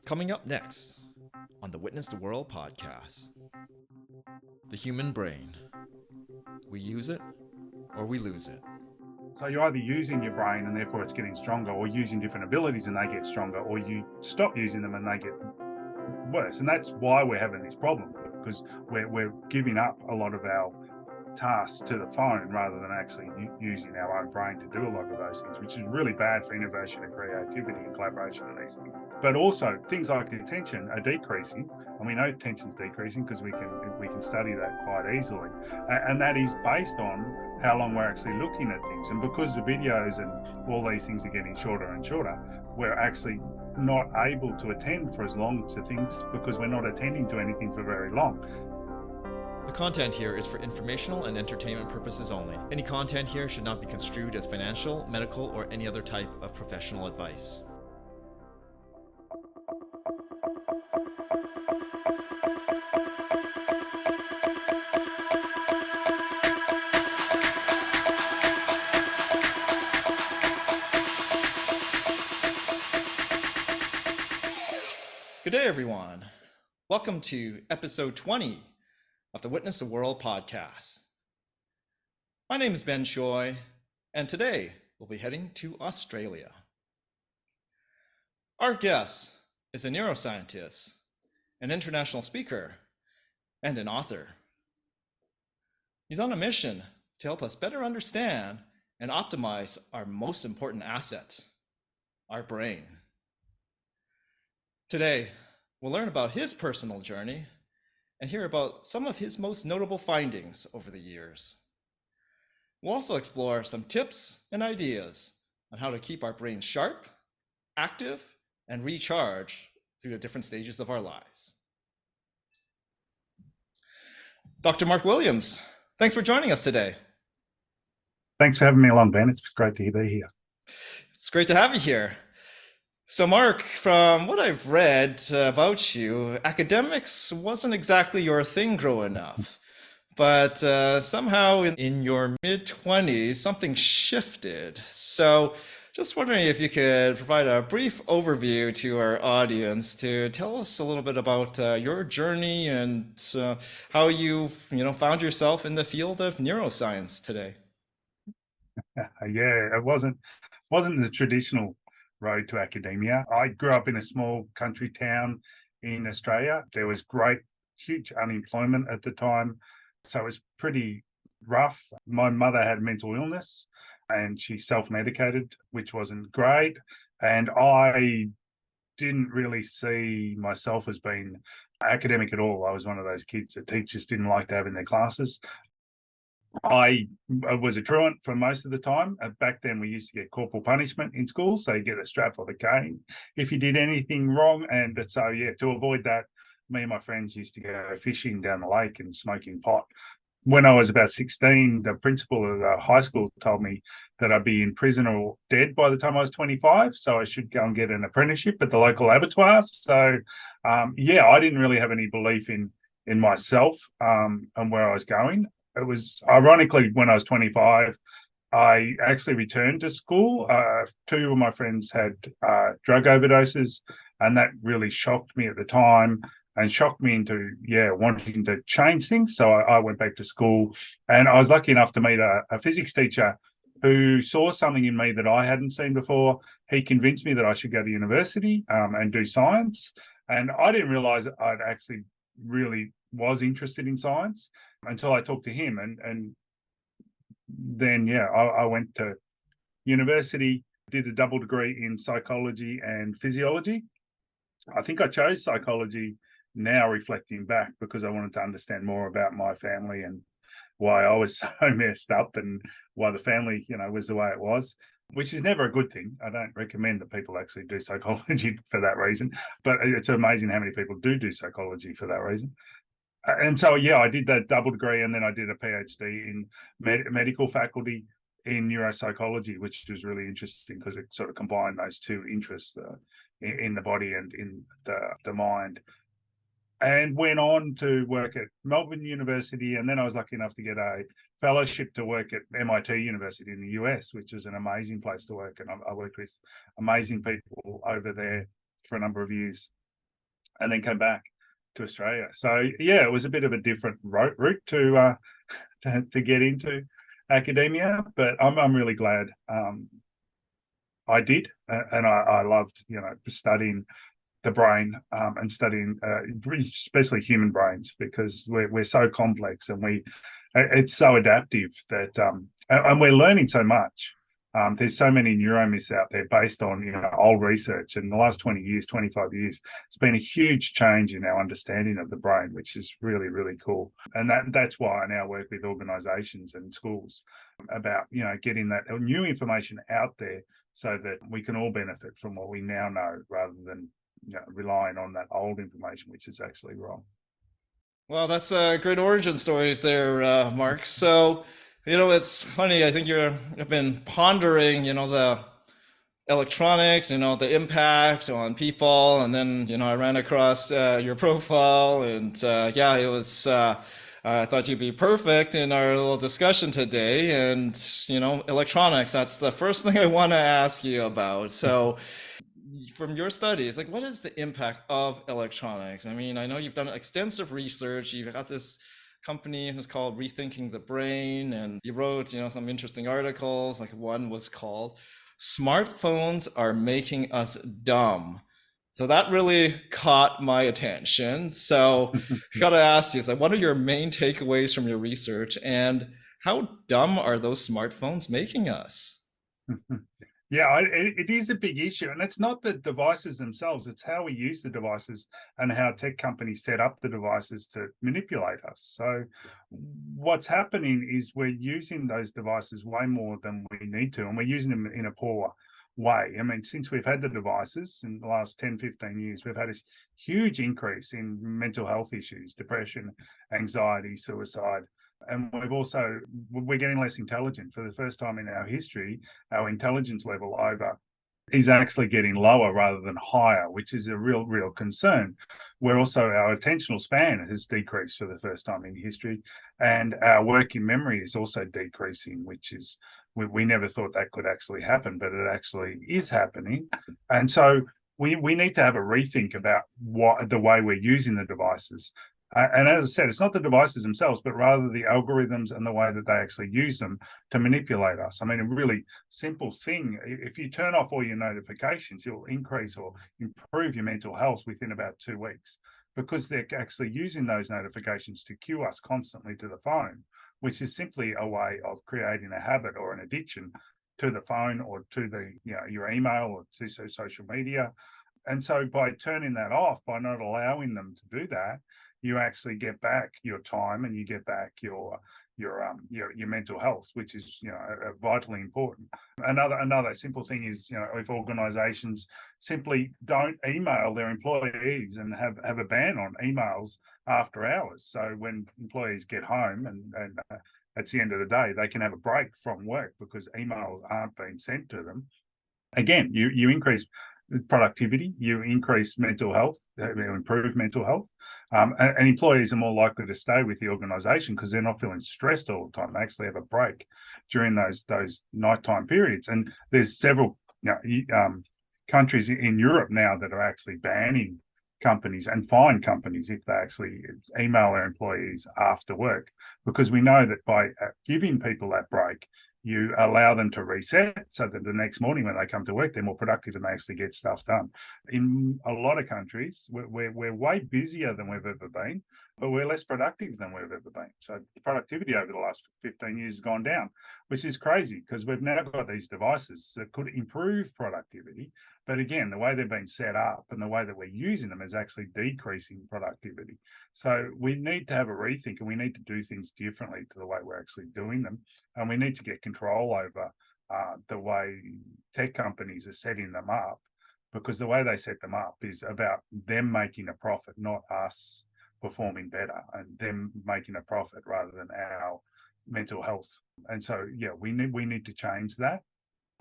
Coming up next on the Witness the World podcast, the human brain. We use it or we lose it. So you're either using your brain and therefore it's getting stronger, or using different abilities and they get stronger, or you stop using them and they get worse. And that's why we're having this problem, because we're giving up a lot of our tasks to the phone rather than actually using our own brain to do a lot of those things, which is really bad for innovation and creativity and collaboration and these things. But also things like attention are decreasing, and we know attention's decreasing because we can study that quite easily, and that is based on how long we're actually looking at things. And because the videos and all these things are getting shorter and shorter, we're actually not able to attend for as long to things because we're not attending to anything for very long. The content here is for informational and entertainment purposes only. Any content here should not be construed as financial, medical, or any other type of professional advice. Good day, everyone. Welcome to episode 20 of the Witness the World podcast. My name is Ben Choi, and today we'll be heading to Australia. Our guest is a neuroscientist, an international speaker, and an author. He's on a mission to help us better understand and optimize our most important asset, our brain. Today, we'll learn about his personal journey and hear about some of his most notable findings over the years. We'll also explore some tips and ideas on how to keep our brains sharp, active, and recharge through the different stages of our lives. Dr. Mark Williams, thanks for joining us today. Thanks for having me along, Ben. It's great to be here. It's great to have you here. So Mark, from what I've read about you, academics wasn't exactly your thing growing up, but somehow in your mid-20s, something shifted. So just wondering if you could provide a brief overview to our audience to tell us a little bit about your journey and how you found yourself in the field of neuroscience today. Yeah, it wasn't the traditional road to academia. I grew up in a small country town in Australia. There was huge unemployment at the time, so it was pretty rough. My mother had mental illness and she self-medicated, which wasn't great. And I didn't really see myself as being academic at all. I was one of those kids that teachers didn't like to have in their classes. I was a truant for most of the time. Back then, we used to get corporal punishment in school, so you get a strap or a cane if you did anything wrong. And so, to avoid that, me and my friends used to go fishing down the lake and smoking pot. When I was about 16, the principal of the high school told me that I'd be in prison or dead by the time I was 25, so I should go and get an apprenticeship at the local abattoir. So, I didn't really have any belief in myself and where I was going. It was ironically when I was 25, I actually returned to school. Two of my friends had drug overdoses, and that really shocked me at the time and shocked me into wanting to change things. So I went back to school, and I was lucky enough to meet a physics teacher who saw something in me that I hadn't seen before. He convinced me that I should go to university and do science, and I didn't realize I'd actually really was interested in science until I talked to him, and then I went to university, did a double degree in psychology and physiology. I think I chose psychology now reflecting back because I wanted to understand more about my family and why I was so messed up and why the family was the way it was, which is never a good thing. I don't recommend that people actually do psychology for that reason, but it's amazing how many people do psychology for that reason. And so, I did that double degree, and then I did a PhD in medical faculty in neuropsychology, which was really interesting because it sort of combined those two interests in the body and in the mind. And went on to work at Melbourne University, and then I was lucky enough to get a fellowship to work at MIT University in the US, which is an amazing place to work. And I worked with amazing people over there. for a number of years and then came back to Australia. So yeah, it was a bit of a different route to get into academia, but I'm really glad I did, and I loved studying the brain and studying especially human brains, because we're so complex and it's so adaptive that and we're learning so much. There's so many neuromyths out there based on old research. In the last 20 years, 25 years, it's been a huge change in our understanding of the brain, which is really, really cool. And that's why I now work with organizations and schools about getting that new information out there so that we can all benefit from what we now know, rather than relying on that old information, which is actually wrong. Well, that's great origin stories there, Mark. So, it's funny. I think you've been pondering, the electronics, the impact on people, and then, I ran across your profile, and yeah, it was. I thought you'd be perfect in our little discussion today. And, electronics, that's the first thing I want to ask you about. So, from your studies, like what is the impact of electronics? I mean, I know you've done extensive research. You've got this company who's called Rethinking the Brain, and you wrote, some interesting articles. Like one was called "Smartphones Are Making Us Dumb." So that really caught my attention. So I gotta ask you, like, what are your main takeaways from your research, and how dumb are those smartphones making us? Yeah, it is a big issue, and it's not the devices themselves, it's how we use the devices and how tech companies set up the devices to manipulate us. So what's happening is we're using those devices way more than we need to, and we're using them in a poor way. I mean, since we've had the devices in the last 10, 15 years, we've had a huge increase in mental health issues, depression, anxiety, suicide. And we're getting less intelligent. For the first time in our history, our intelligence level is actually getting lower rather than higher, which is a real concern. Our attentional span has decreased for the first time in history, and our working memory is also decreasing, which is we never thought that could actually happen, but it actually is happening. And so we need to have a rethink about the way we're using the devices. And as I said, it's not the devices themselves, but rather the algorithms and the way that they actually use them to manipulate us. I mean, a really simple thing, if you turn off all your notifications, you'll increase or improve your mental health within about 2 weeks, because they're actually using those notifications to cue us constantly to the phone, which is simply a way of creating a habit or an addiction to the phone or to your email or to social media. And so by turning that off, by not allowing them to do that, you actually get back your time and you get back your mental health, which is vitally important. Another simple thing is if organizations simply don't email their employees and have a ban on emails after hours. So when employees get home and at the end of the day, they can have a break from work because emails aren't being sent to them. Again, you increase productivity, you increase mental health, you improve mental health, and employees are more likely to stay with the organisation because they're not feeling stressed all the time. They actually have a break during those nighttime periods. And there's several countries in Europe now that are actually banning companies and fine companies if they actually email their employees after work, because we know that by giving people that break, you allow them to reset so that the next morning when they come to work, they're more productive and they actually get stuff done. In a lot of countries, we're way busier than we've ever been, but we're less productive than we've ever been. So productivity over the last 15 years has gone down, which is crazy because we've now got these devices that could improve productivity. But again, the way they've been set up and the way that we're using them is actually decreasing productivity. So we need to have a rethink, and we need to do things differently to the way we're actually doing them. And we need to get control over the way tech companies are setting them up, because the way they set them up is about them making a profit, not us performing better, and them making a profit rather than our mental health. And so, yeah, we need to change that,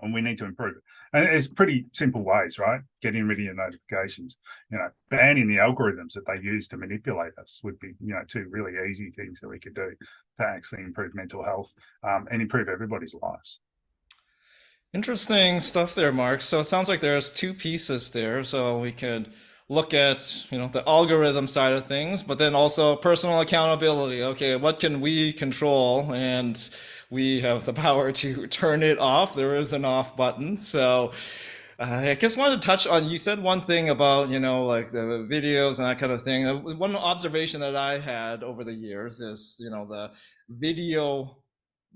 and we need to improve it. And it's pretty simple ways, right? Getting rid of your notifications, banning the algorithms that they use to manipulate us would be, two really easy things that we could do to actually improve mental health and improve everybody's lives. Interesting stuff there, Mark. So it sounds like there's two pieces there. So we could look at, the algorithm side of things, but then also personal accountability. Okay, what can we control? And we have the power to turn it off. There is an off button. So I just wanted to touch on, you said one thing about, like the videos and that kind of thing. One observation that I had over the years is, the video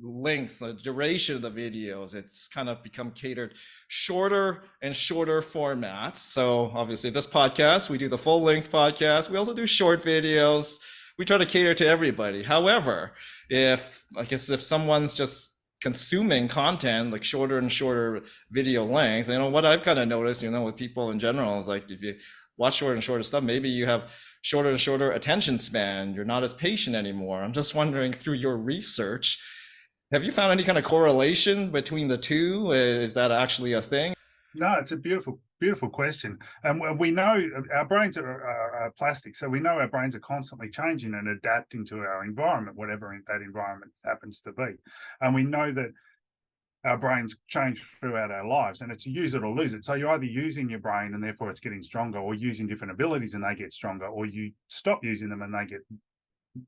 length, the duration of the videos, it's kind of become catered shorter and shorter formats. So obviously this podcast, we do the full length podcast. We also do short videos. We try to cater to everybody. However, if someone's just consuming content like shorter and shorter video length, what I've kind of noticed, with people in general is like if you watch shorter and shorter stuff, maybe you have shorter and shorter attention span. You're not as patient anymore. I'm just wondering through your research, have you found any kind of correlation between the two? Is that actually a thing? No, it's a beautiful, beautiful question. And we know our brains are plastic, so we know our brains are constantly changing and adapting to our environment, whatever that environment happens to be. And we know that our brains change throughout our lives, and it's use it or lose it. So you're either using your brain and therefore it's getting stronger, or using different abilities and they get stronger, or you stop using them and they get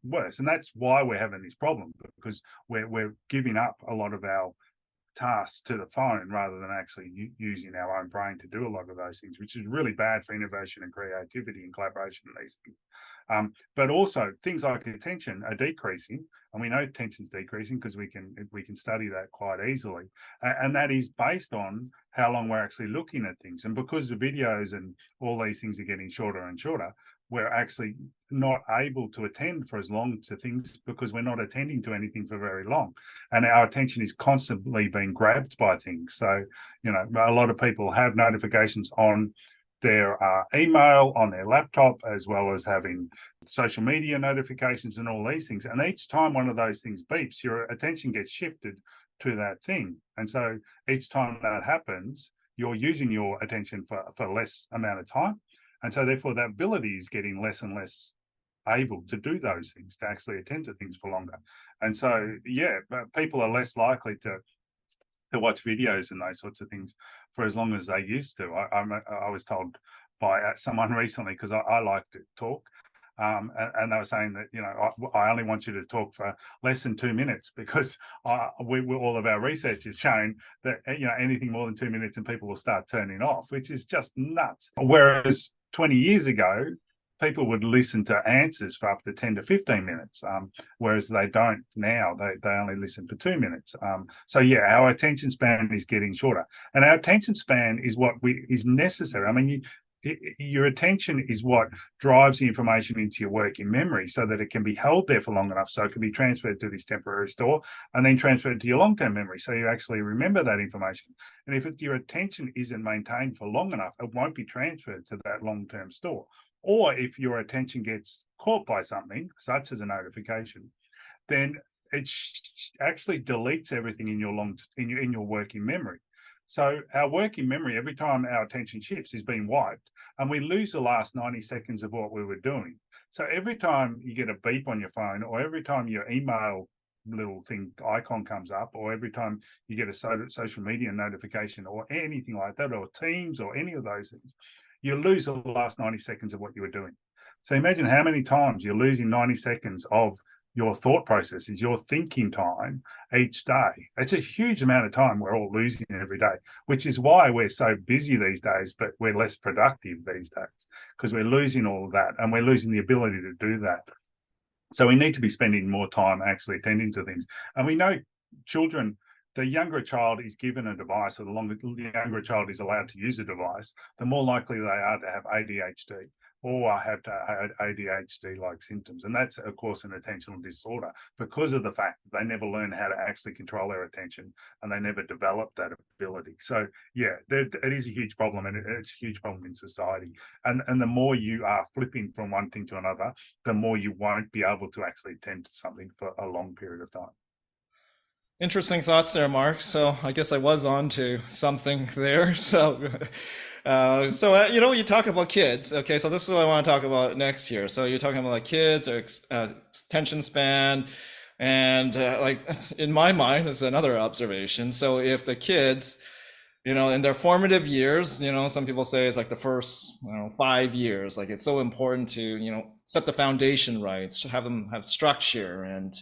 worse. And that's why we're having this problem, because we're giving up a lot of our tasks to the phone rather than actually using our own brain to do a lot of those things, which is really bad for innovation and creativity and collaboration and these things. But also things like attention are decreasing, and we know attention's decreasing because we can study that quite easily, and that is based on how long we're actually looking at things. And because the videos and all these things are getting shorter and shorter, we're actually not able to attend for as long to things because we're not attending to anything for very long. And our attention is constantly being grabbed by things. So, a lot of people have notifications on their email, on their laptop, as well as having social media notifications and all these things. And each time one of those things beeps, your attention gets shifted to that thing. And so each time that happens, you're using your attention for less amount of time. And so therefore that ability is getting less and less able to do those things, to actually attend to things for longer. And so, yeah, but people are less likely to watch videos and those sorts of things for as long as they used to. I was told by someone recently, because I like to talk, and they were saying that, I only want you to talk for less than 2 minutes, because all of our research has shown that anything more than 2 minutes and people will start turning off, which is just nuts. Whereas 20 years ago, people would listen to answers for up to 10 to 15 minutes, whereas they don't now. They only listen for 2 minutes. So yeah, our attention span is getting shorter, and our attention span is what is necessary. I mean, your attention is what drives the information into your working memory so that it can be held there for long enough so it can be transferred to this temporary store and then transferred to your long-term memory so you actually remember that information. And if your attention isn't maintained for long enough, it won't be transferred to that long-term store. Or if your attention gets caught by something, such as a notification, then it actually deletes everything in your working memory. So our working memory, every time our attention shifts, is being wiped, and we lose the last 90 seconds of what we were doing. So every time you get a beep on your phone, or every time your email little thing icon comes up, or every time you get a social media notification or anything like that, or Teams or any of those things, you lose the last 90 seconds of what you were doing. So imagine how many times you're losing 90 seconds of your thought processes, your thinking time each day. It's a huge amount of time we're all losing every day, which is why we're so busy these days, but we're less productive these days, because we're losing all of that and we're losing the ability to do that. So we need to be spending more time actually attending to things. And we know children, the younger a child is given a device, or the younger a child is allowed to use a device, the more likely they are to have ADHD or have ADHD-like symptoms. And that's, of course, an attentional disorder because of the fact that they never learn how to actually control their attention and they never develop that ability. So, yeah, it is a huge problem, and it's a huge problem in society. And the more you are flipping from one thing to another, the more you won't be able to actually attend to something for a long period of time. Interesting thoughts there, Mark. So I guess I was on to something there. You talk about kids. Okay, so this is what I want to talk about next here. So you're talking about like kids or attention span, and like in my mind, is another observation. So if the kids in their formative years, some people say it's like the first, 5 years. Like it's so important to, set the foundation right, to have them have structure. And,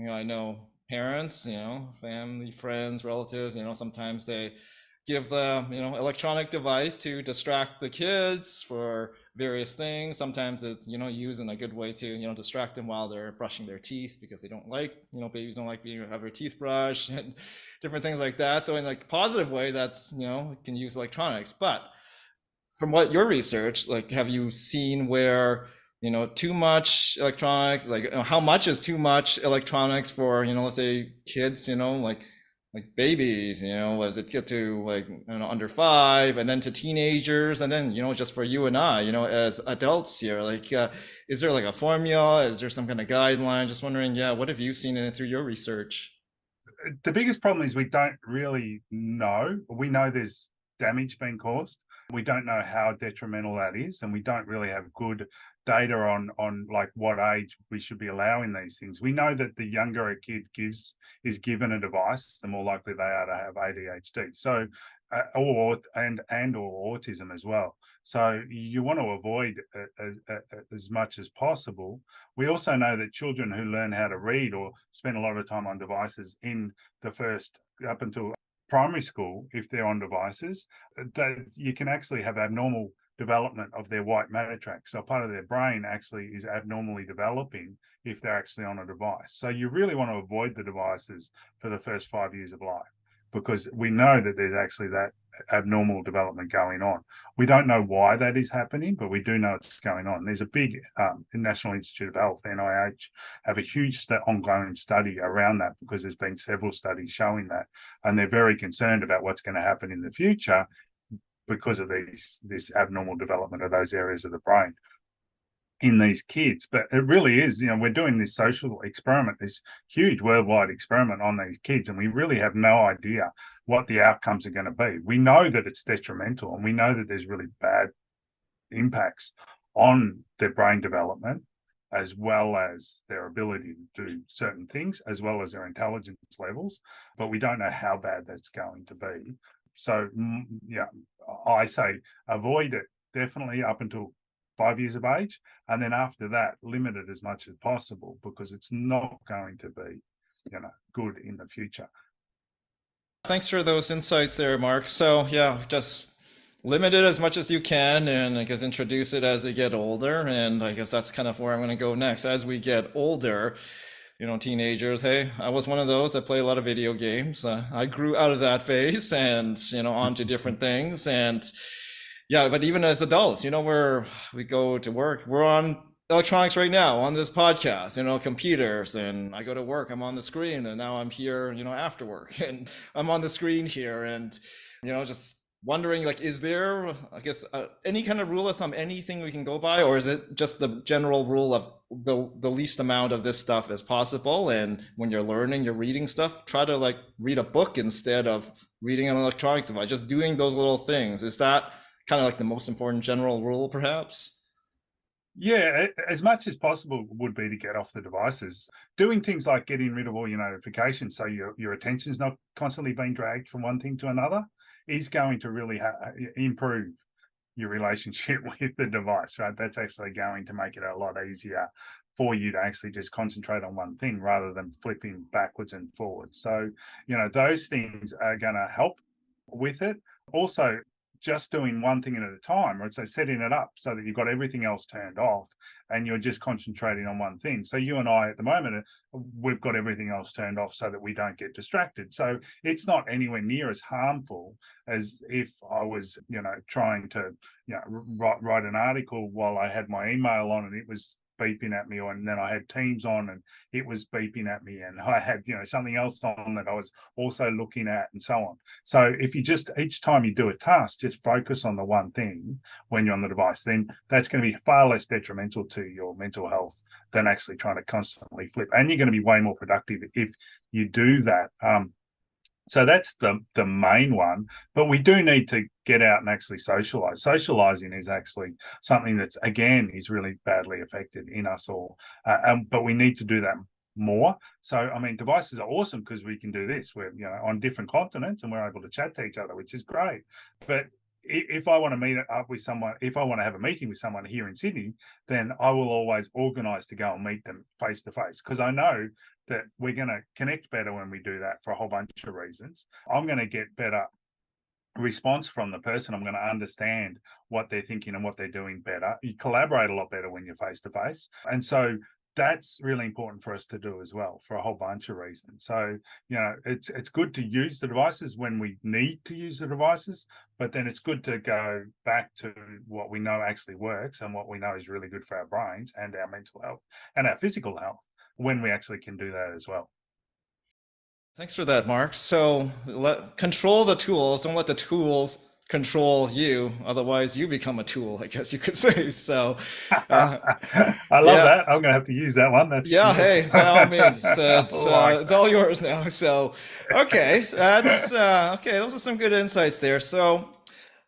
I know parents, family, friends, relatives, sometimes they give the, electronic device to distract the kids for various things. Sometimes it's, used in a good way to, distract them while they're brushing their teeth because they don't like, babies don't like being have their teeth brushed and different things like that. So in like positive way, that's, can use electronics. But from what your research, like, have you seen where, too much electronics, like, how much is too much electronics for, let's say kids, like babies, as it get to like, under 5 and then to teenagers and then, just for you and I, as adults here, like, is there like a formula? Is there some kind of guideline? Just wondering, yeah, what have you seen in it through your research? The biggest problem is we don't really know. We know there's damage being caused. We don't know how detrimental that is, and we don't really have good data on like what age we should be allowing these things. We know that the younger a kid is given a device, the more likely they are to have ADHD. So, or autism as well. So you want to avoid as much as possible. We also know that children who learn how to read or spend a lot of time on devices in the first up until primary school, if they're on devices, that you can actually have abnormal development of their white matter tract. So part of their brain actually is abnormally developing if they're actually on a device. So you really want to avoid the devices for the first 5 years of life because we know that there's actually that abnormal development going on. We don't know why that is happening, but we do know it's going on. There's a big National Institute of Health, NIH, have a huge ongoing study around that because there's been several studies showing that, and they're very concerned about what's going to happen in the future because of this abnormal development of those areas of the brain in these kids. But it really is, we're doing this social experiment, this huge worldwide experiment on these kids, and we really have no idea what the outcomes are going to be. We know that it's detrimental, and we know that there's really bad impacts on their brain development, as well as their ability to do certain things, as well as their intelligence levels. But we don't know how bad that's going to be. So, yeah, I say avoid it definitely up until 5 years of age. And then after that, limit it as much as possible because it's not going to be, good in the future. Thanks for those insights there, Mark. So yeah, just limit it as much as you can, and I guess introduce it as they get older. And I guess that's kind of where I'm going to go next. As we get older, teenagers, hey, I was one of those that play a lot of video games. I grew out of that phase and, on to different things. And yeah, but even as adults, we go to work, we're on electronics right now on this podcast, computers, and I go to work, I'm on the screen, and now I'm here, after work, and I'm on the screen here, and, just wondering, like, is there, I guess, any kind of rule of thumb, anything we can go by, or is it just the general rule of the least amount of this stuff as possible? And when you're learning, you're reading stuff, try to like read a book instead of reading an electronic device, just doing those little things. Is that kind of like the most important general rule, perhaps? Yeah, as much as possible would be to get off the devices. Doing things like getting rid of all your notifications so your attention's not constantly being dragged from one thing to another is going to really improve your relationship with the device, right? That's actually going to make it a lot easier for you to actually just concentrate on one thing rather than flipping backwards and forwards. So, those things are going to help with it. Also, just doing one thing at a time, or so setting it up so that you've got everything else turned off and you're just concentrating on one thing. So you and I at the moment, we've got everything else turned off so that we don't get distracted. So it's not anywhere near as harmful as if I was, trying to, write an article while I had my email on and it was beeping at me, and then I had Teams on and it was beeping at me, and I had something else on that I was also looking at, and so on. So if you just each time you do a task, just focus on the one thing when you're on the device, then that's going to be far less detrimental to your mental health than actually trying to constantly flip. And you're going to be way more productive if you do that. So that's the main one. But we do need to get out and actually socialize. Socializing is actually something that's, again, is really badly affected in us all. But we need to do that more. So, I mean, devices are awesome because we can do this. We're, on different continents and we're able to chat to each other, which is great. But if I want to meet up with someone, if I want to have a meeting with someone here in Sydney, then I will always organise to go and meet them face to face, because I know that we're going to connect better when we do that for a whole bunch of reasons. I'm going to get better response from the person. I'm going to understand what they're thinking and what they're doing better. You collaborate a lot better when you're face to face. And so that's really important for us to do as well, for a whole bunch of reasons. So, it's good to use the devices when we need to use the devices, but then it's good to go back to what we know actually works and what we know is really good for our brains and our mental health and our physical health when we actually can do that as well. Thanks for that, Mark. So control the tools. Don't let the tools control you. Otherwise, you become a tool, I guess you could say. So, uh, I love yeah, that. I'm going to have to use that one. That's yeah. beautiful. Hey, by all means, I like it's that. all yours now. So, okay, that's okay. Those are some good insights there. So,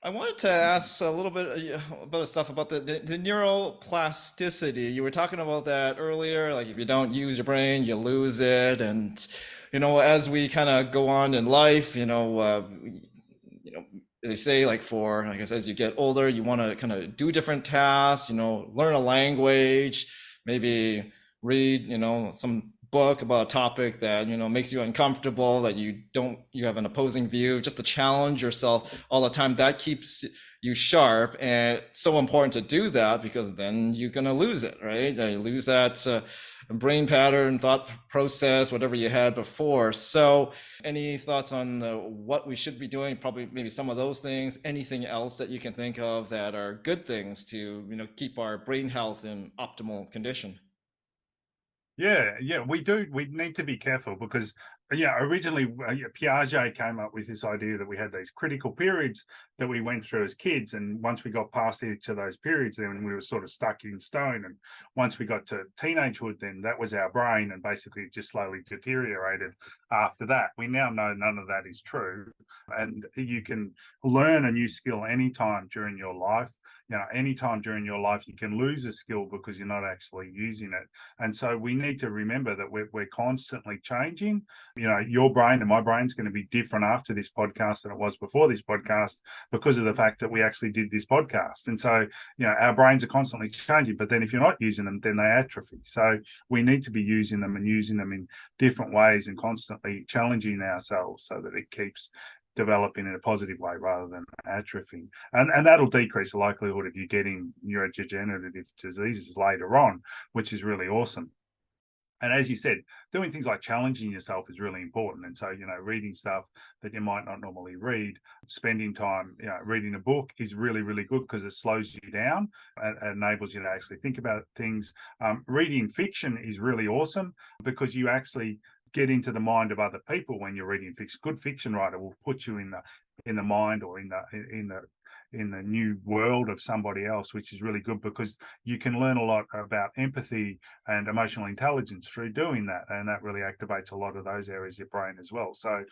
I wanted to ask a little bit about stuff about the neuroplasticity. You were talking about that earlier. Like if you don't use your brain, you lose it. And as we kind of go on in life, you know, they say like for, I guess as you get older, you want to kind of do different tasks. Learn a language, maybe read, some book about a topic that makes you uncomfortable, that you have an opposing view, just to challenge yourself all the time. That keeps you sharp, and it's so important to do that, because then you're gonna lose it, right? You lose that brain pattern, thought process, whatever you had before. So any thoughts on what we should be doing? Probably maybe some of those things. Anything else that you can think of that are good things to keep our brain health in optimal condition? Yeah, we do. We need to be careful because, originally Piaget came up with this idea that we had these critical periods that we went through as kids, and once we got past each of those periods, then we were sort of stuck in stone. And once we got to teenagehood, then that was our brain, and basically it just slowly deteriorated after that. We now know none of that is true, and you can learn a new skill anytime during your life. Anytime during your life, you can lose a skill because you're not actually using it. And so we need to remember that we're constantly changing. Your brain and my brain's going to be different after this podcast than it was before this podcast, because of the fact that we actually did this podcast. And so, our brains are constantly changing, but then if you're not using them, then they atrophy. So we need to be using them and using them in different ways and constantly challenging ourselves so that it keeps developing in a positive way rather than atrophy. And that'll decrease the likelihood of you getting neurodegenerative diseases later on, which is really awesome. And as you said, doing things like challenging yourself is really important. And so, reading stuff that you might not normally read, spending time, reading a book is really, really good because it slows you down and enables you to actually think about things. Reading fiction is really awesome because you actually get into the mind of other people when you're reading fiction. Good fiction writer will put you in the mind or in the new world of somebody else, which is really good because you can learn a lot about empathy and emotional intelligence through doing that, and that really activates a lot of those areas of your brain as well. So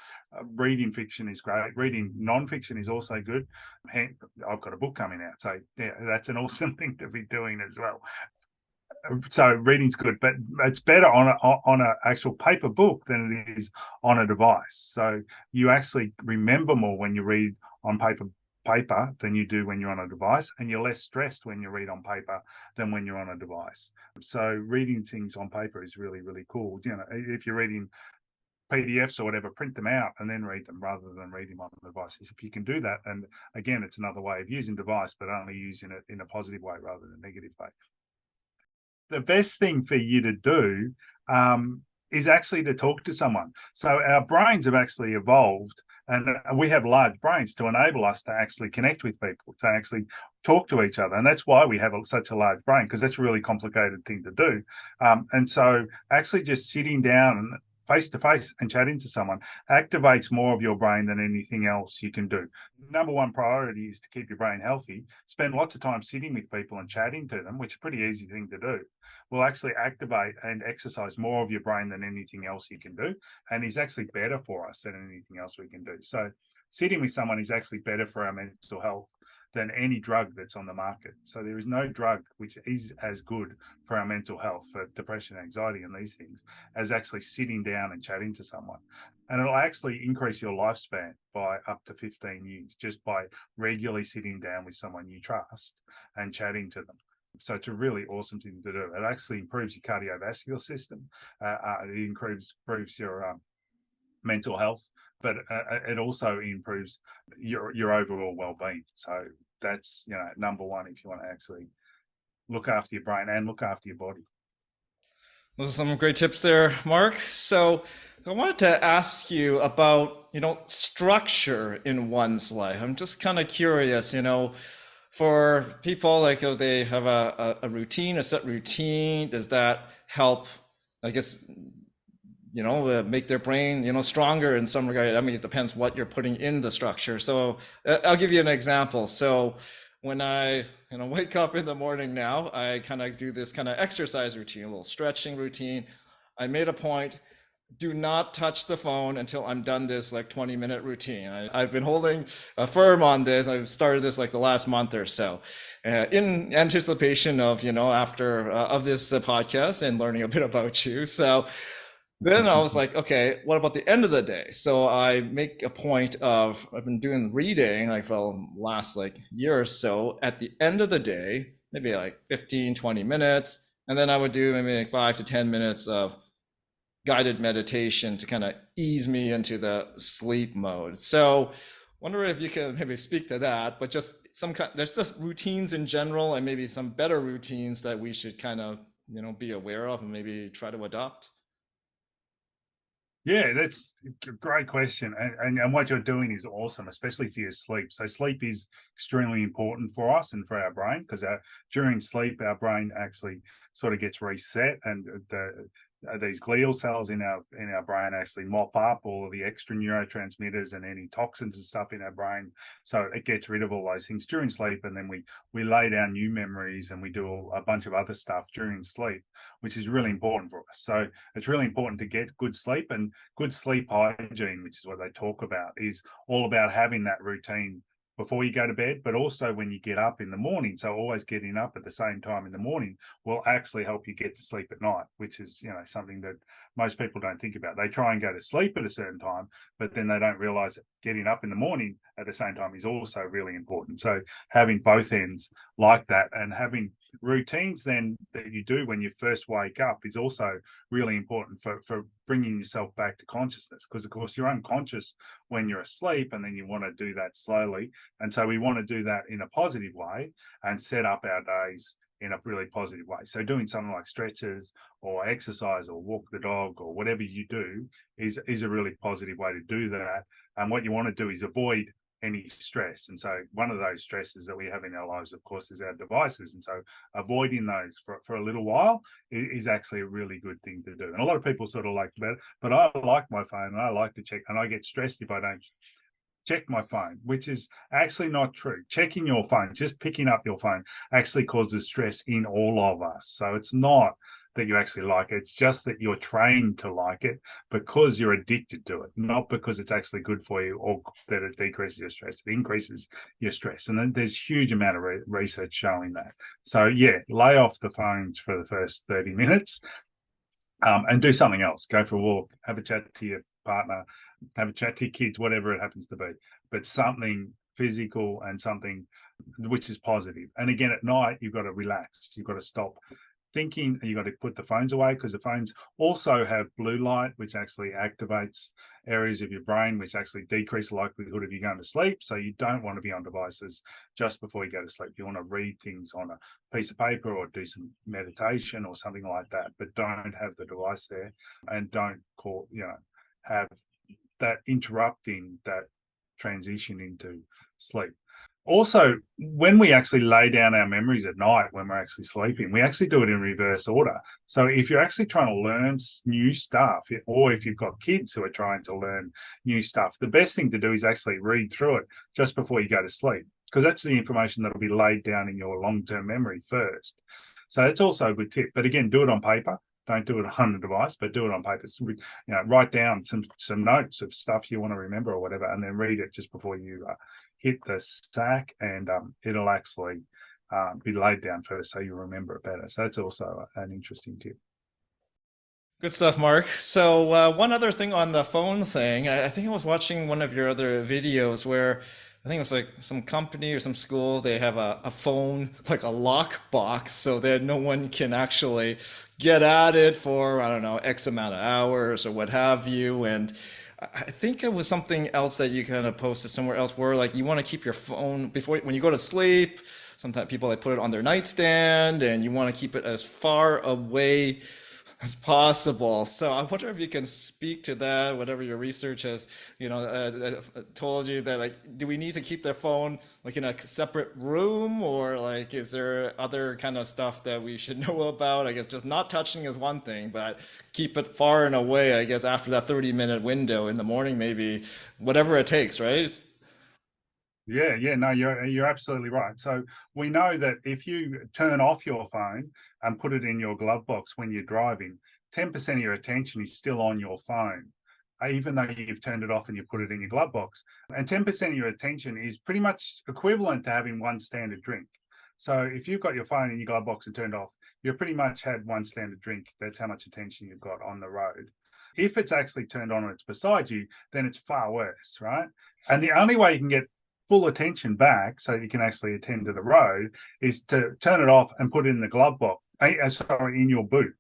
reading fiction is great. Reading non-fiction is also good. I've got a book coming out, so yeah, that's an awesome thing to be doing as well. So reading's good, but it's better on a actual paper book than it is on a device. So you actually remember more when you read on paper than you do when you're on a device, and you're less stressed when you read on paper than when you're on a device. So reading things on paper is really, really cool. If you're reading PDFs or whatever, print them out and then read them rather than read them on the devices. If you can do that, and again, it's another way of using device, but only using it in a positive way rather than a negative way. The best thing for you to do is actually to talk to someone. So our brains have actually evolved, and we have large brains to enable us to actually connect with people, to actually talk to each other. And that's why we have such a large brain, because that's a really complicated thing to do. And so actually just sitting down face to face and chatting to someone activates more of your brain than anything else you can do. Number one priority is to keep your brain healthy. Spend lots of time sitting with people and chatting to them, which is a pretty easy thing to do. Will actually activate and exercise more of your brain than anything else you can do, and is actually better for us than anything else we can do. So sitting with someone is actually better for our mental health than any drug that's on the market. So there is no drug which is as good for our mental health, for depression, anxiety, and these things, as actually sitting down and chatting to someone. And it'll actually increase your lifespan by up to 15 years just by regularly sitting down with someone you trust and chatting to them. So it's a really awesome thing to do. It actually improves your cardiovascular system. It improves your mental health, but it also improves your overall well-being. So that's, number one if you want to actually look after your brain and look after your body. Those are some great tips there, Mark. So I wanted to ask you about, structure in one's life. I'm just kind of curious, for people like if they have a routine, a set routine, does that help, I guess, make their brain, stronger in some regard? I mean, it depends what you're putting in the structure. So I'll give you an example. So when I, wake up in the morning now, I kind of do this kind of exercise routine, a little stretching routine. I made a point, do not touch the phone until I'm done this like 20-minute routine. I've been holding firm on this. I've started this like the last month or so, in anticipation of, after of this podcast and learning a bit about you. So then I was like, okay, what about the end of the day? So I make a point of, I've been doing reading like for the last like year or so. At the end of the day, maybe like 15, 20 minutes. And then I would do maybe like 5 to 10 minutes of guided meditation to kind of ease me into the sleep mode. So wonder if you can maybe speak to that, but just there's just routines in general and maybe some better routines that we should kind of, be aware of and maybe try to adopt. Yeah, that's a great question. And what you're doing is awesome, especially for your sleep. So sleep is extremely important for us and for our brain, because during sleep, our brain actually sort of gets reset, and these glial cells in our brain actually mop up all of the extra neurotransmitters and any toxins and stuff in our brain. So it gets rid of all those things during sleep, and then we lay down new memories and we do a bunch of other stuff during sleep, which is really important for us. So it's really important to get good sleep, and good sleep hygiene, which is what they talk about, is all about having that routine before you go to bed, but also when you get up in the morning. So always getting up at the same time in the morning will actually help you get to sleep at night, which is, something that most people don't think about. They try and go to sleep at a certain time, but then they don't realize that getting up in the morning at the same time is also really important. So having both ends like that, and having routines then that you do when you first wake up, is also really important for bringing yourself back to consciousness, because of course you're unconscious when you're asleep, and then you want to do that slowly. And so we want to do that in a positive way and set up our days in a really positive way. So doing something like stretches or exercise or walk the dog or whatever you do is a really positive way to do that. And what you want to do is avoid any stress. And so one of those stresses that we have in our lives, of course, is our devices. And so avoiding those for a little while is actually a really good thing to do. And a lot of people sort of like that, but I like my phone and I like to check, and I get stressed if I don't check my phone, which is actually not true. Checking your phone, just picking up your phone, actually causes stress in all of us. So it's not that you actually like it. It's just that you're trained to like it because you're addicted to it, not because it's actually good for you or that it decreases your stress. It increases your stress. And then there's huge amount of research showing that. So yeah, lay off the phones for the first 30 minutes and do something else. Go for a walk, have a chat to your partner, have a chat to your kids, whatever it happens to be, but something physical and something which is positive. And again, at night, you've got to relax. You've got to stop thinking, and you've got to put the phones away, because the phones also have blue light, which actually activates areas of your brain, which actually decrease the likelihood of you going to sleep. So you don't want to be on devices just before you go to sleep. You want to read things on a piece of paper or do some meditation or something like that, but don't have the device there, and don't have that interrupting that transition into sleep. Also, when we actually lay down our memories at night, when we're actually sleeping, we actually do it in reverse order. So if you're actually trying to learn new stuff, or if you've got kids who are trying to learn new stuff, the best thing to do is actually read through it just before you go to sleep, because that's the information that will be laid down in your long-term memory first. So that's also a good tip. But again, do it on paper. Don't do it on a device, but do it on paper. Write down some notes of stuff you want to remember or whatever, and then read it just before you hit the sack, and it'll actually be laid down first, so you remember it better. So that's also an interesting tip. Good stuff, Mark. So, one other thing on the phone thing, I think I was watching one of your other videos where I think it was like some company or some school, they have a phone, like a lock box, so that no one can actually get at it for, I don't know, X amount of hours or what have you. And I think it was something else that you kind of posted somewhere else where like you want to keep your phone before when you go to sleep. Sometimes people like put it on their nightstand and you want to keep it as far away as possible. So I wonder if you can speak to that, whatever your research has, told you that like, do we need to keep their phone like in a separate room or like, is there other kind of stuff that we should know about? I guess just not touching is one thing, but keep it far and away, I guess after that 30-minute window in the morning, maybe whatever it takes, right? Yeah, no, you're absolutely right. So we know that if you turn off your phone and put it in your glove box when you're driving, 10% of your attention is still on your phone, even though you've turned it off and you put it in your glove box. And 10% of your attention is pretty much equivalent to having one standard drink. So if you've got your phone in your glove box and turned off, you've pretty much had one standard drink. That's how much attention you've got on the road. If it's actually turned on and it's beside you, then it's far worse, right? And the only way you can get full attention back so you can actually attend to the road is to turn it off and put it in the glove box, sorry, in your boot.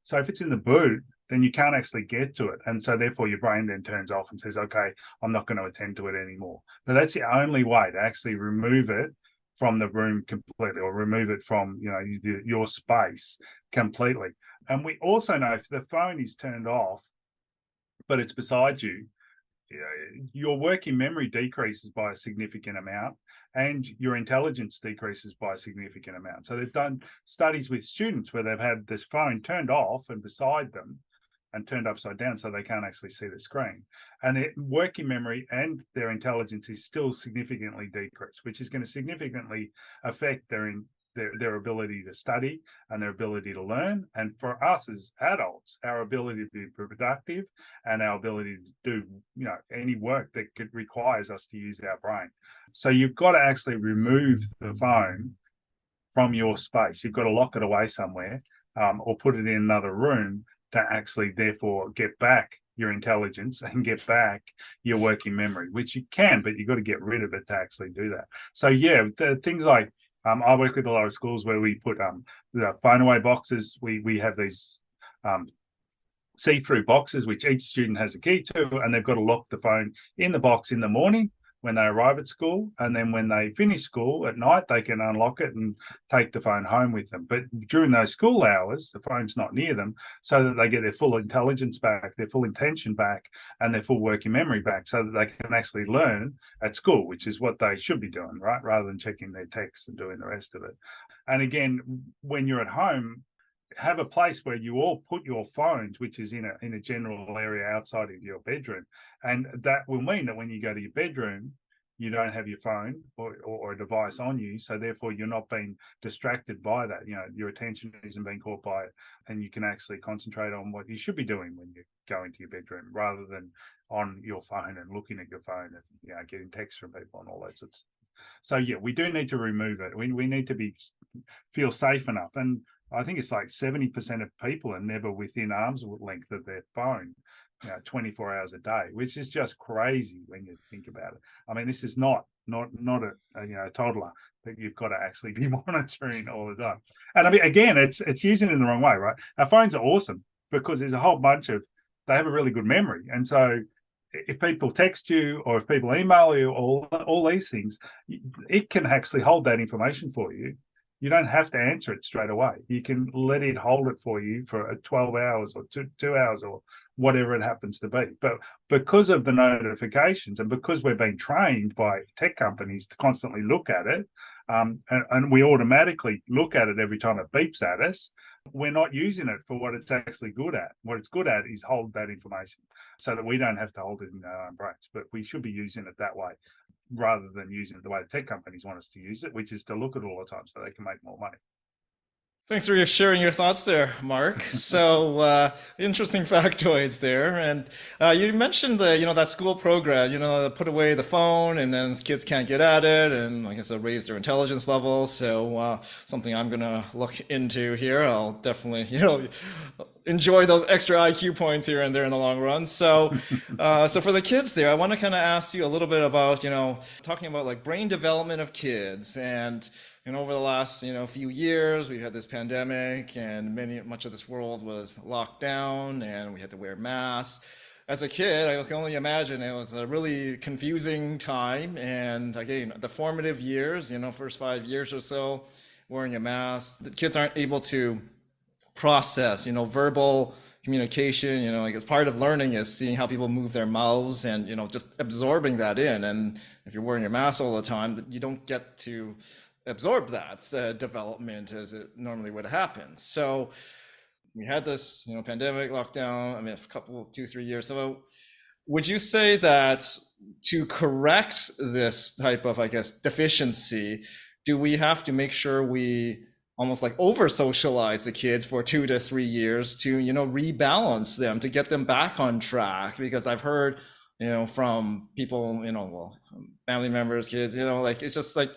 So if it's in the boot, then you can't actually get to it. And so therefore your brain then turns off and says, okay, I'm not going to attend to it anymore. But that's the only way to actually remove it from the room completely, or remove it from, your space completely. And we also know if the phone is turned off, but it's beside you, your working memory decreases by a significant amount and your intelligence decreases by a significant amount. So they've done studies with students where they've had this phone turned off and beside them and turned upside down so they can't actually see the screen. And their working memory and their intelligence is still significantly decreased, which is going to significantly affect their ability to study and their ability to learn. And for us as adults, our ability to be productive and our ability to do, any work that requires us to use our brain. So you've got to actually remove the phone from your space. You've got to lock it away somewhere, or put it in another room to actually therefore get back your intelligence and get back your working memory, which you can, but you've got to get rid of it to actually do that. So yeah, things like I work with a lot of schools where we put the phone away boxes. We have these see-through boxes which each student has a key to, and they've got to lock the phone in the box in the morning when they arrive at school, and then when they finish school at night they can unlock it and take the phone home with them. But during those school hours the phone's not near them, so that they get their full intelligence back, their full attention back, and their full working memory back, so that they can actually learn at school, which is what they should be doing, right, rather than checking their texts and doing the rest of it. And again, when you're at home, have a place where you all put your phones, which is in a general area outside of your bedroom. And that will mean that when you go to your bedroom, you don't have your phone or a device on you. So therefore you're not being distracted by that. Your attention isn't being caught by it, and you can actually concentrate on what you should be doing when you go into your bedroom, rather than on your phone and looking at your phone and getting texts from people and all that sorts of stuff. So yeah, we do need to remove it. We need to feel safe enough. And I think it's like 70% of people are never within arm's length of their phone, 24 hours a day, which is just crazy when you think about it. I mean, this is not a toddler that you've got to actually be monitoring all the time. And I mean, again, it's using it in the wrong way, right? Our phones are awesome because there's a whole bunch of, they have a really good memory. And so if people text you or if people email you, all these things, it can actually hold that information for you. You don't have to answer it straight away. You can let it hold it for you for 12 hours or 2 hours or whatever it happens to be. But because of the notifications and because we're being trained by tech companies to constantly look at it, and we automatically look at it every time it beeps at us, we're not using it for what it's actually good at. What it's good at is hold that information so that we don't have to hold it in our own brains. But we should be using it that way, rather than using it the way the tech companies want us to use it, which is to look at it all the time so they can make more money. Thanks for sharing your thoughts there, Mark. So, interesting factoids there. And you mentioned that school program, put away the phone and then kids can't get at it and, like I said, raise their intelligence level. So, something I'm going to look into here. I'll definitely, enjoy those extra IQ points here and there in the long run. So, so for the kids there, I want to kind of ask you a little bit about, talking about like brain development of kids. And over the last few years, we've had this pandemic, and much of this world was locked down, and we had to wear masks. As a kid, I can only imagine it was a really confusing time. And again, the formative years, first 5 years or so, wearing a mask, the kids aren't able to process, verbal communication, like it's part of learning is seeing how people move their mouths and, just absorbing that in. And if you're wearing your mask all the time, you don't get to absorb that development as it normally would happen. So we had this, pandemic lockdown, I mean, a couple, 2, 3 years. So would you say that to correct this type of, I guess, deficiency, do we have to make sure we almost like over socialize the kids for 2 to 3 years to, rebalance them, to get them back on track? Because I've heard, from people, well, from family members, kids, like it's just like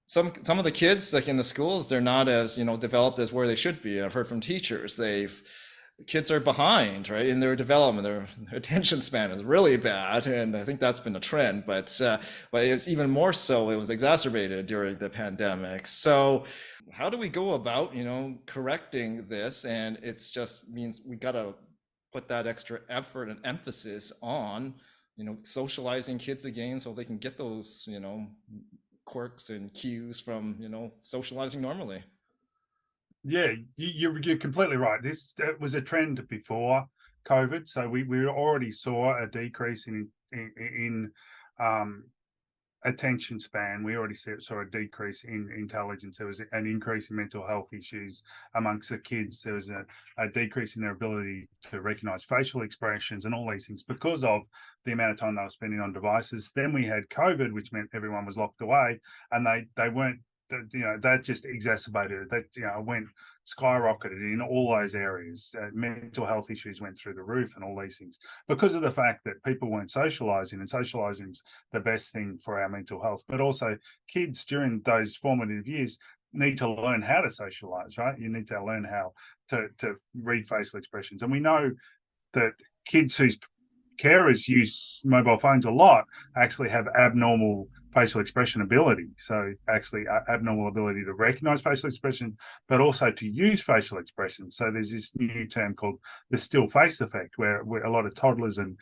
some of the kids like in the schools, they're not as developed as where they should be. I've heard from teachers, kids are behind, right, in their development. Their attention span is really bad, and I think that's been a trend. But it's even more so. It was exacerbated during the pandemic. So, how do we go about correcting this? And it's just means we gotta put that extra effort and emphasis on socializing kids again, so they can get those quirks and cues from socializing normally. Yeah, you're completely right. This was a trend before COVID, so we already saw a decrease in um, attention span. We already saw a decrease in intelligence. There was an increase in mental health issues amongst the kids. There was a decrease in their ability to recognize facial expressions and all these things because of the amount of time they were spending on devices. Then we had COVID, which meant everyone was locked away, and they weren't. That just exacerbated it. That went skyrocketed in all those areas. Mental health issues went through the roof, and all these things because of the fact that people weren't socializing, and socializing's the best thing for our mental health. But also, kids during those formative years need to learn how to socialize, right? You need to learn how to read facial expressions, and we know that kids whose carers use mobile phones a lot actually have abnormal facial expression ability. So actually abnormal ability to recognize facial expression, but also to use facial expression. So there's this new term called the still face effect, where a lot of toddlers and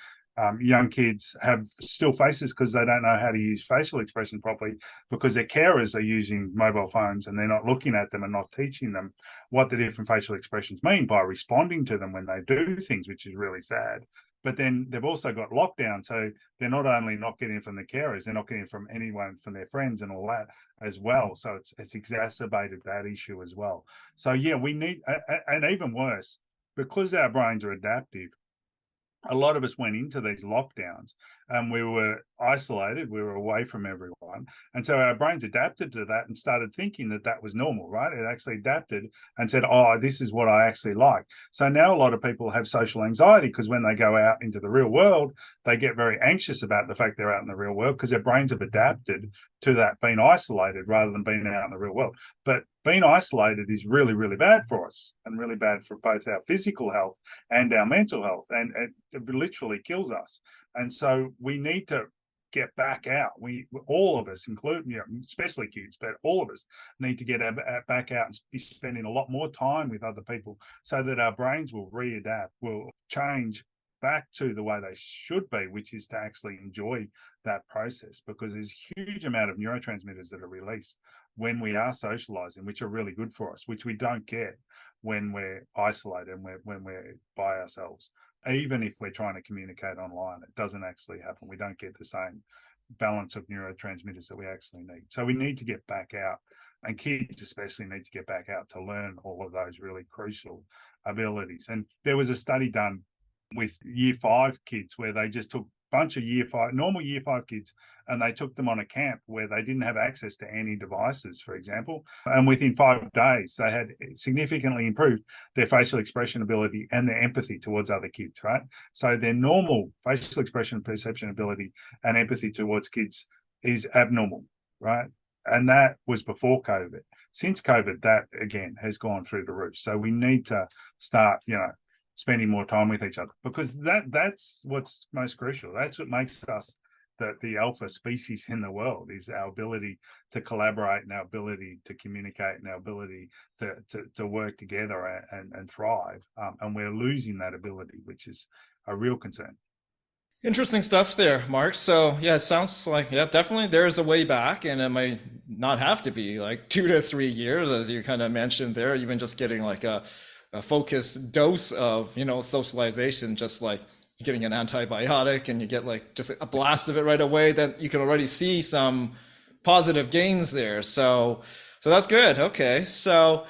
young kids have still faces because they don't know how to use facial expression properly because their carers are using mobile phones and they're not looking at them and not teaching them what the different facial expressions mean by responding to them when they do things, which is really sad. But then they've also got lockdown. So they're not only not getting it from the carers, they're not getting it from anyone, from their friends and all that as well. So it's exacerbated that issue as well. So yeah, we need, and even worse, because our brains are adaptive, a lot of us went into these lockdowns and we were isolated, we were away from everyone. And so our brains adapted to that and started thinking that that was normal, right? It actually adapted and said, oh, this is what I actually like. So now a lot of people have social anxiety because when they go out into the real world, they get very anxious about the fact they're out in the real world because their brains have adapted to that being isolated rather than being out in the real world. But being isolated is really, really bad for us and really bad for both our physical health and our mental health. And it literally kills us. And so we need to get back out. We, all of us, including, especially kids, but all of us need to get back out and be spending a lot more time with other people so that our brains will readapt, will change back to the way they should be, which is to actually enjoy that process, because there's a huge amount of neurotransmitters that are released when we are socializing, which are really good for us, which we don't get when we're isolated and when we're by ourselves. Even if we're trying to communicate online, it doesn't actually happen. We don't get the same balance of neurotransmitters that we actually need. So we need to get back out, and kids especially need to get back out to learn all of those really crucial abilities. And there was a study done with year 5 kids where they just took bunch of normal year 5 kids, and they took them on a camp where they didn't have access to any devices, for example. And within 5 days, they had significantly improved their facial expression ability and their empathy towards other kids, right? So their normal facial expression, perception ability, and empathy towards kids is abnormal, right? And that was before COVID. Since COVID, that again has gone through the roof. So we need to start, spending more time with each other, because that's what's most crucial. That's what makes us the alpha species in the world, is our ability to collaborate and our ability to communicate and our ability to work together and thrive. And we're losing that ability, which is a real concern. Interesting stuff there, Mark. So yeah, it sounds like, yeah, definitely there's a way back, and it might not have to be like 2 to 3 years, as you kind of mentioned there. Even just getting like a focused dose of, socialization, just like getting an antibiotic, and you get like just a blast of it right away, that you can already see some positive gains there. So that's good. Okay, so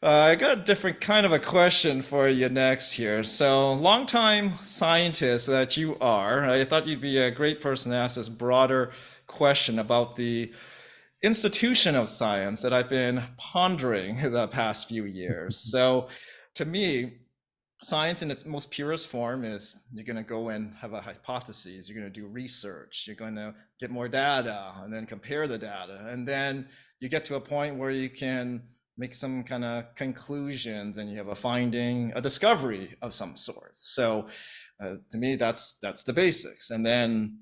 I got a different kind of a question for you next here. So, longtime scientist that you are, I thought you'd be a great person to ask this broader question about the institution of science that I've been pondering the past few years. So, to me, science in its most purest form is, you're going to go and have a hypothesis, you're going to do research, you're going to get more data and then compare the data, and then you get to a point where you can make some kind of conclusions, and you have a finding, a discovery of some sort. So to me, that's the basics. And then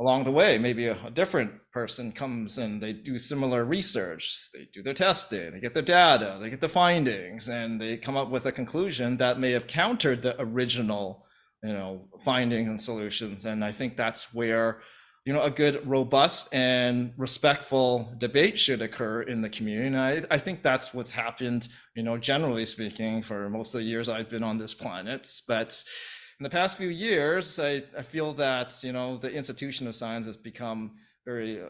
along the way, maybe a different person comes and they do similar research, they do their testing, they get their data, they get the findings, and they come up with a conclusion that may have countered the original, findings and solutions. And I think that's where, a good, robust, and respectful debate should occur in the community. And I think that's what's happened, generally speaking, for most of the years I've been on this planet. But in the past few years, I feel that, the institution of science has become very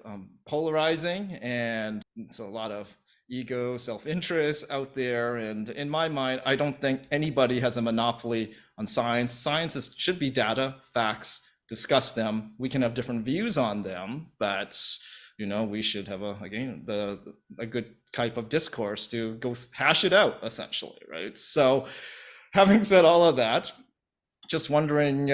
polarizing, and it's a lot of ego, self-interest out there. And in my mind, I don't think anybody has a monopoly on science. Science should be data, facts, discuss them. We can have different views on them, but we should have a good type of discourse to go hash it out, essentially, right? So, having said all of that, just wondering,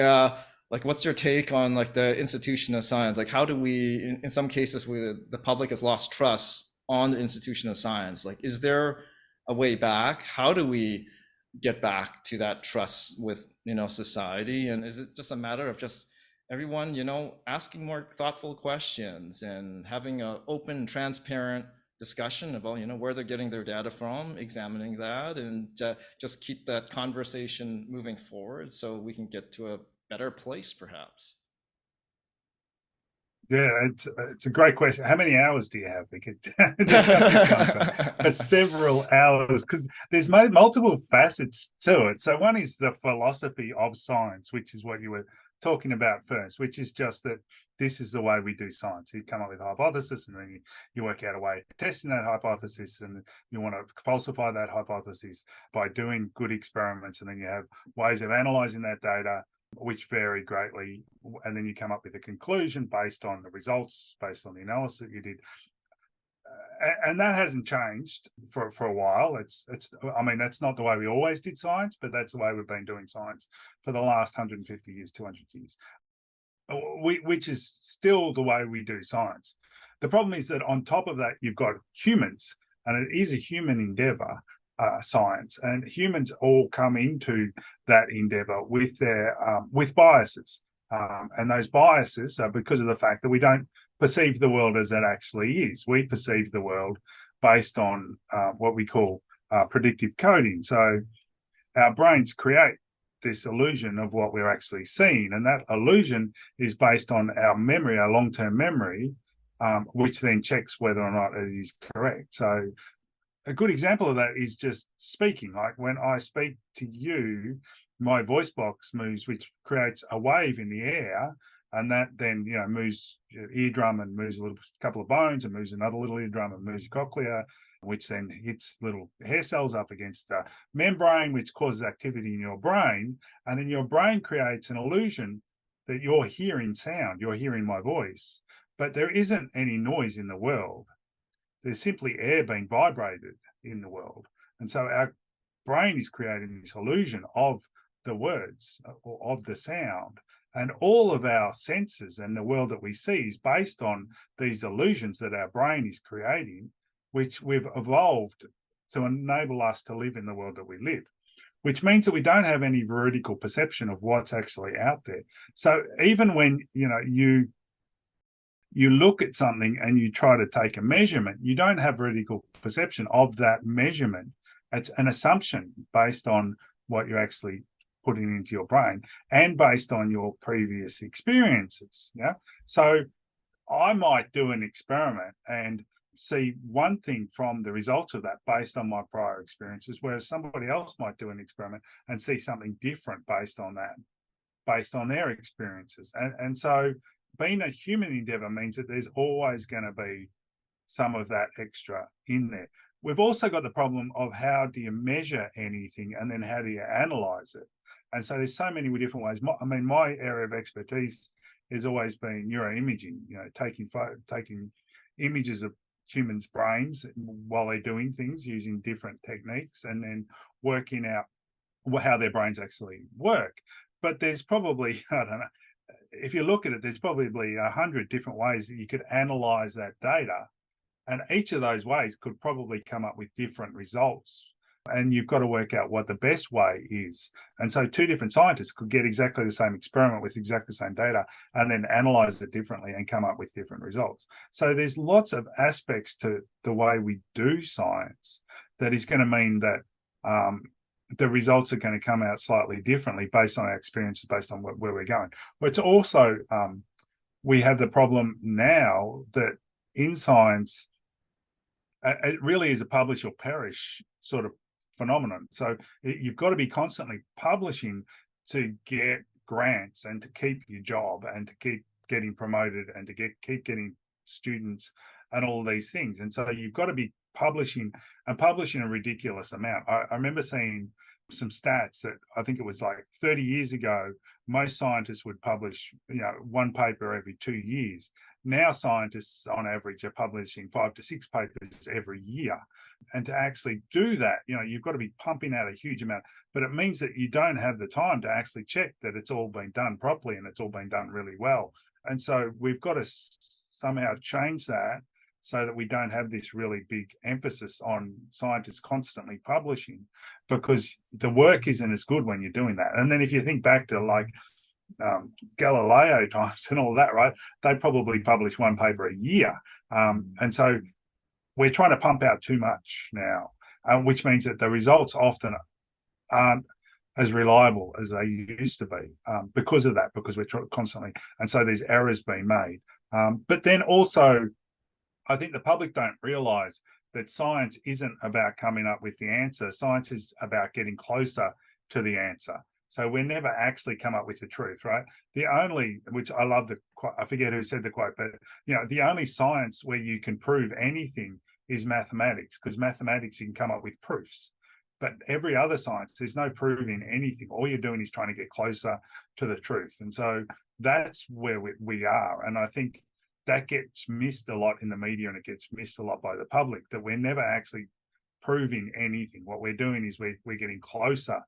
like, what's your take on like the institution of science? Like, how do we, in some cases, the public has lost trust on the institution of science? Like, is there a way back? How do we get back to that trust with, society? And is it just a matter of just everyone, asking more thoughtful questions and having an open, transparent discussion about, where they're getting their data from, examining that, and just keep that conversation moving forward so we can get to a better place, perhaps? Yeah, it's a great question. How many hours do you have? We could discuss this one for several hours, because there's multiple facets to it. So one is the philosophy of science, which is what you were talking about first, which is just that this is the way we do science. You come up with a hypothesis, and then you work out a way of testing that hypothesis, and you want to falsify that hypothesis by doing good experiments, and then you have ways of analyzing that data, which vary greatly, and then you come up with a conclusion based on the results, based on the analysis that you did. And that hasn't changed for a while. I mean, that's not the way we always did science, but that's the way we've been doing science for the last 150 years, 200 years, which is still the way we do science. The problem is that on top of that, you've got humans, and it is a human endeavor, science, and humans all come into that endeavor with with biases. And those biases are because of the fact that we don't perceive the world as it actually is. We perceive the world based on what we call predictive coding. So our brains create this illusion of what we're actually seeing, and that illusion is based on our memory, our long-term memory, which then checks whether or not it is correct. So a good example of that is just speaking. Like when I speak to you, my voice box moves, which creates a wave in the air, and that then moves your eardrum and moves a couple of bones, and moves another little eardrum and moves your cochlea, which then hits little hair cells up against the membrane, which causes activity in your brain, and then your brain creates an illusion that you're hearing sound, you're hearing my voice, but there isn't any noise in the world. There's simply air being vibrated in the world. And so our brain is creating this illusion of the words or of the sound. And all of our senses and the world that we see is based on these illusions that our brain is creating, which we've evolved to enable us to live in the world that we live, which means that we don't have any veridical perception of what's actually out there. So even when you look at something and you try to take a measurement, you don't have veridical perception of that measurement. It's an assumption based on what you're actually putting into your brain and based on your previous experiences. Yeah. So I might do an experiment and see one thing from the results of that based on my prior experiences, whereas somebody else might do an experiment and see something different based on that, based on their experiences. And so being a human endeavor means that there's always going to be some of that extra in there. We've also got the problem of how do you measure anything and then how do you analyze it? And so there's so many different ways. My area of expertise has always been neuroimaging, taking images of humans' brains while they're doing things using different techniques and then working out how their brains actually work. But there's probably, I don't know, if you look at it, there's probably 100 different ways that you could analyze that data. And each of those ways could probably come up with different results. And you've got to work out what the best way is. And so two different scientists could get exactly the same experiment with exactly the same data and then analyze it differently and come up with different results. So there's lots of aspects to the way we do science that is going to mean that the results are going to come out slightly differently based on our experiences, based on where we're going. But it's also, we have the problem now that in science, it really is a publish or perish sort of phenomenon. So you've got to be constantly publishing to get grants and to keep your job and to keep getting promoted and to keep getting students and all these things. And so you've got to be publishing a ridiculous amount. I remember seeing some stats that I think it was like 30 years ago, most scientists would publish, one paper every 2 years. Now scientists on average are publishing 5 to 6 papers every year. And to actually do that, you've got to be pumping out a huge amount, but it means that you don't have the time to actually check that it's all been done properly and it's all been done really well. And so we've got to somehow change that so that we don't have this really big emphasis on scientists constantly publishing, because the work isn't as good when you're doing that. And then if you think back to like Galileo times and all that, right, they probably publish one paper a year. And so we're trying to pump out too much now, which means that the results often aren't as reliable as they used to be because of that, because we're constantly, and so there's errors being made. But then also, I think the public don't realize that science isn't about coming up with the answer. Science is about getting closer to the answer. So we never actually come up with the truth, right? Which I love I forget who said the quote, but the only science where you can prove anything is mathematics, because mathematics you can come up with proofs. But every other science, there's no proving anything. All you're doing is trying to get closer to the truth. And so that's where we are. And I think that gets missed a lot in the media and it gets missed a lot by the public, that we're never actually proving anything. What we're doing is we're getting closer,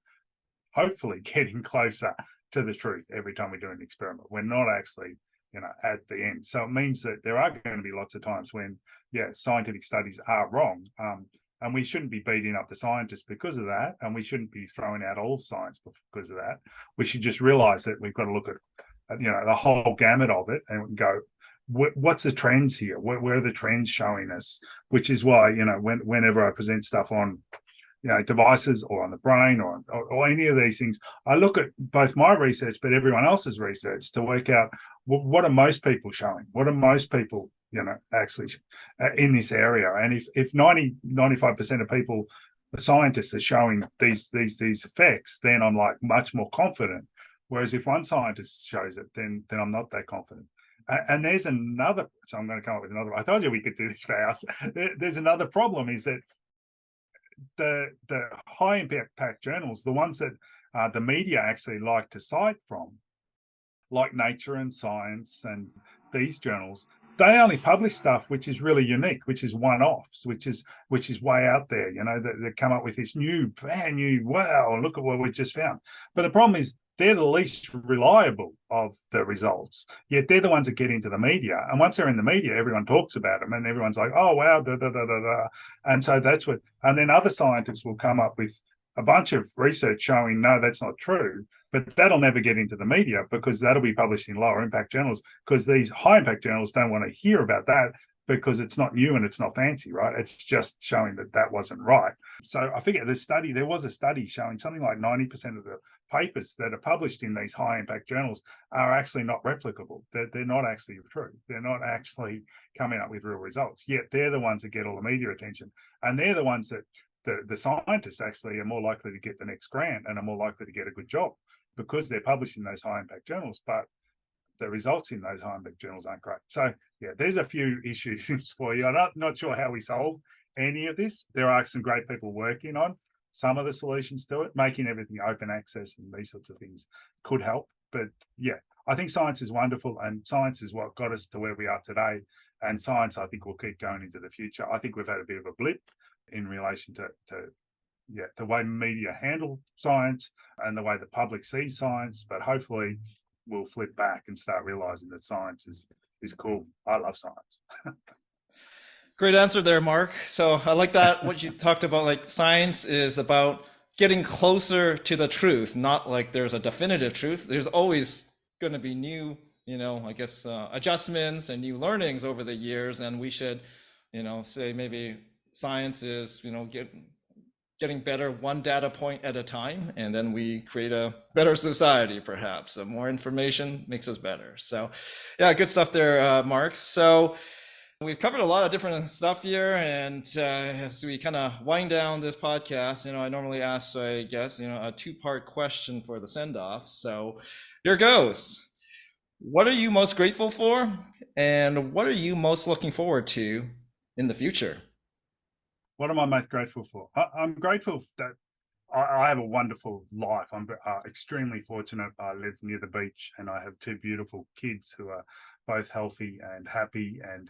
hopefully getting closer to the truth every time we do an experiment. We're not actually, at the end. So it means that there are going to be lots of times when, scientific studies are wrong. And we shouldn't be beating up the scientists because of that. And we shouldn't be throwing out all science because of that. We should just realize that we've got to look at, the whole gamut of it and go, what's the trends here? Where are the trends showing us? Which is why, whenever I present stuff on, devices or on the brain or any of these things, I look at both my research, but everyone else's research to work out what are most people showing? What are most people, actually in this area? And if 95% of people, the scientists are showing these effects, then I'm like much more confident. Whereas if one scientist shows it, then I'm not that confident. And there's another, so I'm going to come up with another. I told you we could do this for hours. There's another problem, is that the high impact journals, the ones that the media actually like to cite from, like Nature and Science and these journals, they only publish stuff which is really unique, which is one-offs, which is way out there. They come up with this brand new, wow, look at what we just found. But the problem is they're the least reliable of the results, yet they're the ones that get into the media. And once they're in the media, everyone talks about them and everyone's like, oh, wow, da, da, da, da, da. And so and then other scientists will come up with a bunch of research showing, no, that's not true. But that'll never get into the media because that'll be published in lower impact journals, because these high impact journals don't want to hear about that because it's not new and it's not fancy, right? It's just showing that wasn't right. So I figure there was a study showing something like 90% of the papers that are published in these high impact journals are actually not replicable. They're not actually true. They're not actually coming up with real results, yet they're the ones that get all the media attention. And they're the ones that the scientists actually are more likely to get the next grant and are more likely to get a good job because they're published in those high impact journals. But the results in those high impact journals aren't great. So yeah, there's a few issues for you. I'm not sure how we solve any of this. There are some great people working on some of the solutions to it. Making everything open access and these sorts of things could help. But yeah, I think science is wonderful, and science is what got us to where we are today. And science, I think, will keep going into the future. I think we've had a bit of a blip in relation to the way media handle science and the way the public sees science, but hopefully we'll flip back and start realizing that science is cool. I love science. Great answer there, Mark. So I like that what you talked about, like science is about getting closer to the truth, not like there's a definitive truth. There's always going to be new, I guess, adjustments and new learnings over the years. And we should, say maybe science is, getting better one data point at a time, and then we create a better society, perhaps. So more information makes us better. So yeah, good stuff there, Mark. So we've covered a lot of different stuff here, and as we kind of wind down this podcast, I normally ask, I guess, a two-part question for the send-off. So here goes. What are you most grateful for, and what are you most looking forward to in the future? What am I most grateful for? I'm grateful that I have a wonderful life. I'm extremely fortunate. I live near the beach and I have two beautiful kids who are both healthy and happy, and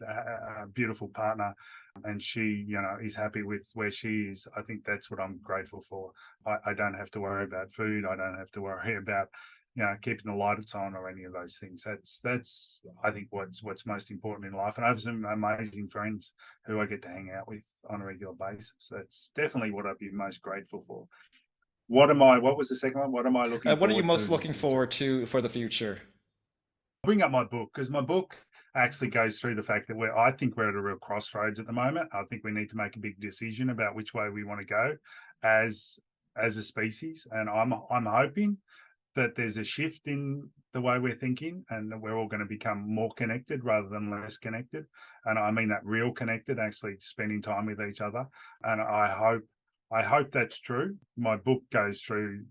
a beautiful partner. And she, is happy with where she is. I think that's what I'm grateful for. I don't have to worry about food. I don't have to worry about keeping the lights on or any of those things. That's I think what's most important in life. And I have some amazing friends who I get to hang out with on a regular basis. That's definitely what I'd be most grateful for. What was the second one? What am I looking What are you forward most to looking forward to for the future? Bring up my book, because my book actually goes through the fact that I think we're at a real crossroads at the moment. I think we need to make a big decision about which way we want to go as a species. And I'm hoping that there's a shift in the way we're thinking, and that we're all going to become more connected rather than less connected. And I mean that real connected, actually spending time with each other. And I hope that's true. My book goes through,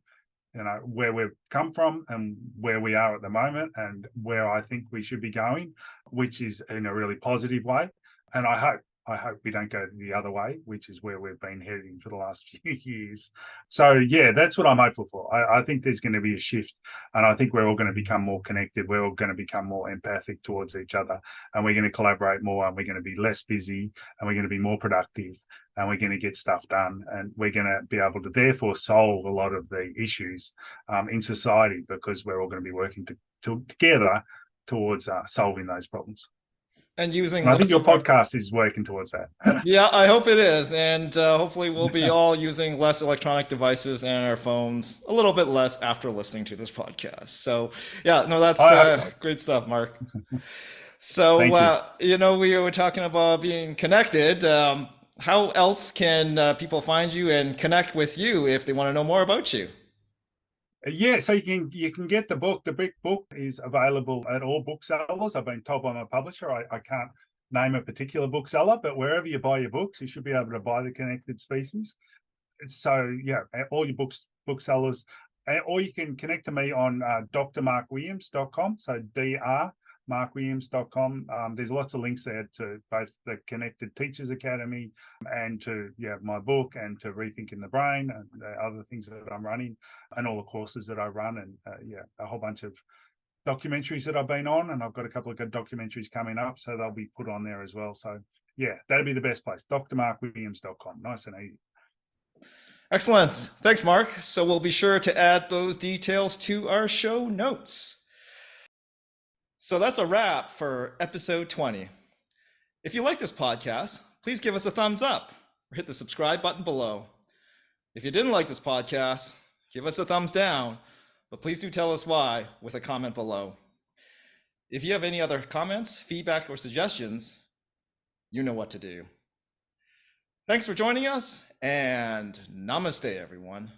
where we've come from and where we are at the moment and where I think we should be going, which is in a really positive way. And I hope we don't go the other way, which is where we've been heading for the last few years. So yeah, that's what I'm hopeful for. I think there's going to be a shift, and I think we're all going to become more connected. We're all going to become more empathic towards each other, and we're going to collaborate more, and we're going to be less busy, and we're going to be more productive, and we're going to get stuff done, and we're going to be able to therefore solve a lot of the issues in society, because we're all going to be working together towards solving those problems. And using And I think less your of our, podcast is working towards that. yeah, I hope it is. And hopefully we'll be all using less electronic devices and our phones a little bit less after listening to this podcast. So yeah, no, that's great stuff, Mark. So, Thank you. We were talking about being connected. How else can people find you and connect with you if they want to know more about you? Yeah, so you can get the book. The big book is available at all booksellers. I've been told by my publisher I can't name a particular bookseller, but wherever you buy your books, you should be able to buy The Connected Species. So yeah, all your booksellers, or you can connect to me on drmarkwilliams.com. So drmarkwilliams.com. There's lots of links there to both the Connected Teachers Academy and to my book and to Rethinking the Brain and the other things that I'm running and all the courses that I run and a whole bunch of documentaries that I've been on, and I've got a couple of good documentaries coming up, so they'll be put on there as well. So that'd be the best place, drmarkwilliams.com. Nice and easy. Excellent. Thanks, Mark. So we'll be sure to add those details to our show notes. So that's a wrap for episode 20. If you like this podcast, please give us a thumbs up or hit the subscribe button below. If you didn't like this podcast, give us a thumbs down, but please do tell us why with a comment below. If you have any other comments, feedback, or suggestions, you know what to do. Thanks for joining us, and namaste, everyone.